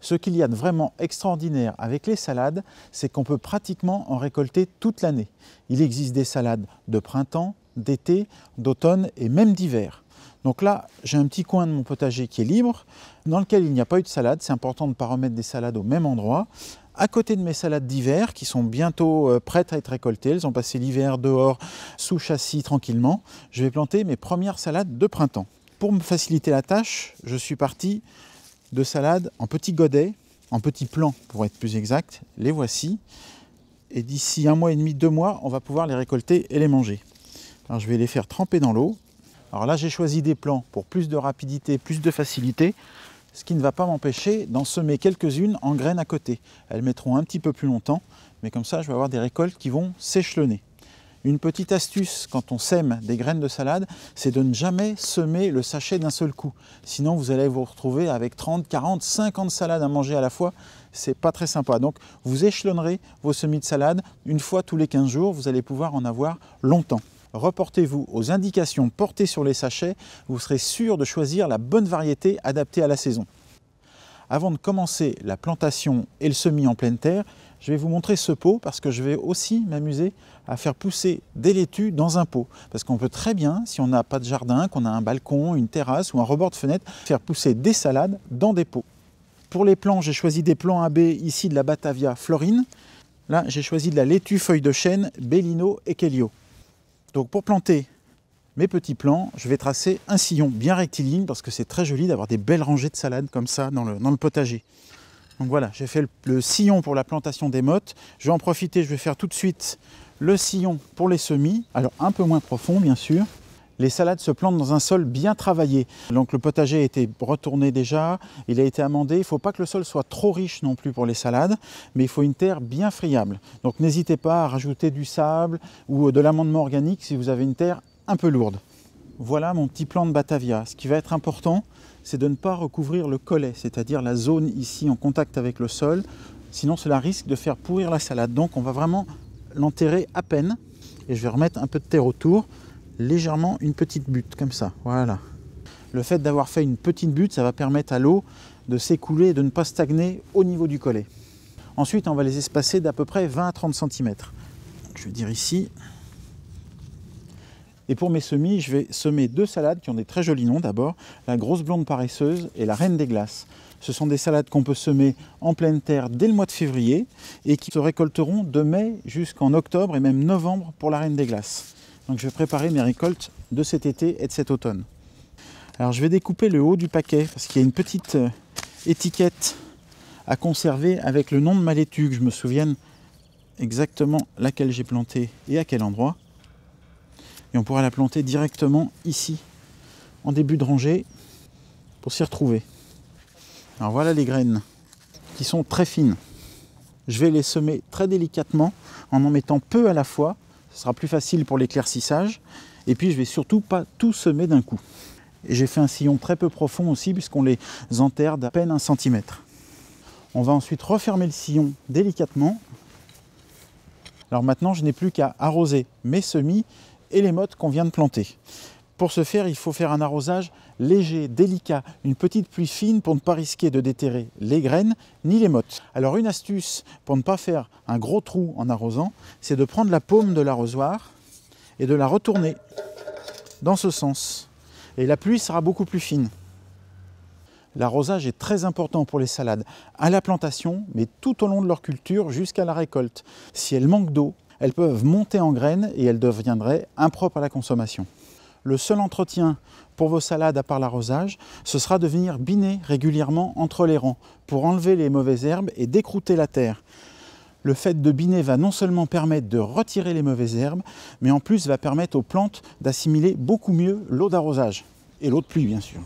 Ce qu'il y a de vraiment extraordinaire avec les salades, c'est qu'on peut pratiquement en récolter toute l'année. Il existe des salades de printemps, d'été, d'automne et même d'hiver. Donc là, j'ai un petit coin de mon potager qui est libre, dans lequel il n'y a pas eu de salade. C'est important de ne pas remettre des salades au même endroit. À côté de mes salades d'hiver, qui sont bientôt prêtes à être récoltées, elles ont passé l'hiver dehors, sous châssis, tranquillement, je vais planter mes premières salades de printemps. Pour me faciliter la tâche, je suis parti de salades en petits godets, en petits plants pour être plus exact. Les voici. Et d'ici 1 mois et demi, 2 mois, on va pouvoir les récolter et les manger. Alors je vais les faire tremper dans l'eau. Alors là, j'ai choisi des plants pour plus de rapidité, plus de facilité, ce qui ne va pas m'empêcher d'en semer quelques-unes en graines à côté. Elles mettront un petit peu plus longtemps, mais comme ça, je vais avoir des récoltes qui vont s'échelonner. Une petite astuce quand on sème des graines de salade, c'est de ne jamais semer le sachet d'un seul coup. Sinon, vous allez vous retrouver avec 30, 40, 50 salades à manger à la fois. C'est pas très sympa. Donc, vous échelonnerez vos semis de salade une fois tous les 15 jours. Vous allez pouvoir en avoir longtemps. Reportez-vous aux indications portées sur les sachets. Vous serez sûr de choisir la bonne variété adaptée à la saison. Avant de commencer la plantation et le semis en pleine terre, je vais vous montrer ce pot parce que je vais aussi m'amuser à faire pousser des laitues dans un pot. Parce qu'on peut très bien, si on n'a pas de jardin, qu'on a un balcon, une terrasse ou un rebord de fenêtre, faire pousser des salades dans des pots. Pour les plants, j'ai choisi des plants AB ici de la Batavia Florine. Là, j'ai choisi de la laitue feuille de chêne Bellino et Chelio. Donc pour planter mes petits plants, je vais tracer un sillon bien rectiligne parce que c'est très joli d'avoir des belles rangées de salades comme ça dans le potager. Donc voilà, j'ai fait le sillon pour la plantation des mottes. Je vais en profiter, je vais faire tout de suite le sillon pour les semis. Alors un peu moins profond bien sûr. Les salades se plantent dans un sol bien travaillé. Donc le potager a été retourné déjà, il a été amendé. Il ne faut pas que le sol soit trop riche non plus pour les salades, mais il faut une terre bien friable. Donc n'hésitez pas à rajouter du sable ou de l'amendement organique si vous avez une terre un peu lourde. Voilà mon petit plan de Batavia. Ce qui va être important, c'est de ne pas recouvrir le collet, c'est-à-dire la zone ici en contact avec le sol. Sinon, cela risque de faire pourrir la salade. Donc, on va vraiment l'enterrer à peine. Et je vais remettre un peu de terre autour, légèrement une petite butte, comme ça. Voilà. Le fait d'avoir fait une petite butte, ça va permettre à l'eau de s'écouler et de ne pas stagner au niveau du collet. Ensuite, on va les espacer d'à peu près 20 à 30 cm. Je vais dire ici. Et pour mes semis, je vais semer 2 salades qui ont des très jolis noms d'abord, la grosse blonde paresseuse et la reine des glaces. Ce sont des salades qu'on peut semer en pleine terre dès le mois de février et qui se récolteront de mai jusqu'en octobre et même novembre pour la reine des glaces. Donc je vais préparer mes récoltes de cet été et de cet automne. Alors je vais découper le haut du paquet parce qu'il y a une petite étiquette à conserver avec le nom de ma laitue, que je me souvienne exactement laquelle j'ai plantée et à quel endroit. Et on pourra la planter directement ici, en début de rangée, pour s'y retrouver. Alors voilà les graines, qui sont très fines. Je vais les semer très délicatement, en mettant peu à la fois. Ce sera plus facile pour l'éclaircissage. Et puis je vais surtout pas tout semer d'un coup. Et j'ai fait un sillon très peu profond aussi, puisqu'on les enterre d'à peine 1 cm. On va ensuite refermer le sillon délicatement. Alors maintenant, je n'ai plus qu'à arroser mes semis et les mottes qu'on vient de planter. Pour ce faire, il faut faire un arrosage léger, délicat, une petite pluie fine pour ne pas risquer de déterrer les graines ni les mottes. Alors une astuce pour ne pas faire un gros trou en arrosant, c'est de prendre la paume de l'arrosoir et de la retourner dans ce sens. Et la pluie sera beaucoup plus fine. L'arrosage est très important pour les salades, à la plantation, mais tout au long de leur culture jusqu'à la récolte. Si elles manquent d'eau, elles peuvent monter en graines et elles deviendraient impropres à la consommation. Le seul entretien pour vos salades à part l'arrosage, ce sera de venir biner régulièrement entre les rangs pour enlever les mauvaises herbes et décrouter la terre. Le fait de biner va non seulement permettre de retirer les mauvaises herbes, mais en plus va permettre aux plantes d'assimiler beaucoup mieux l'eau d'arrosage et l'eau de pluie bien sûr.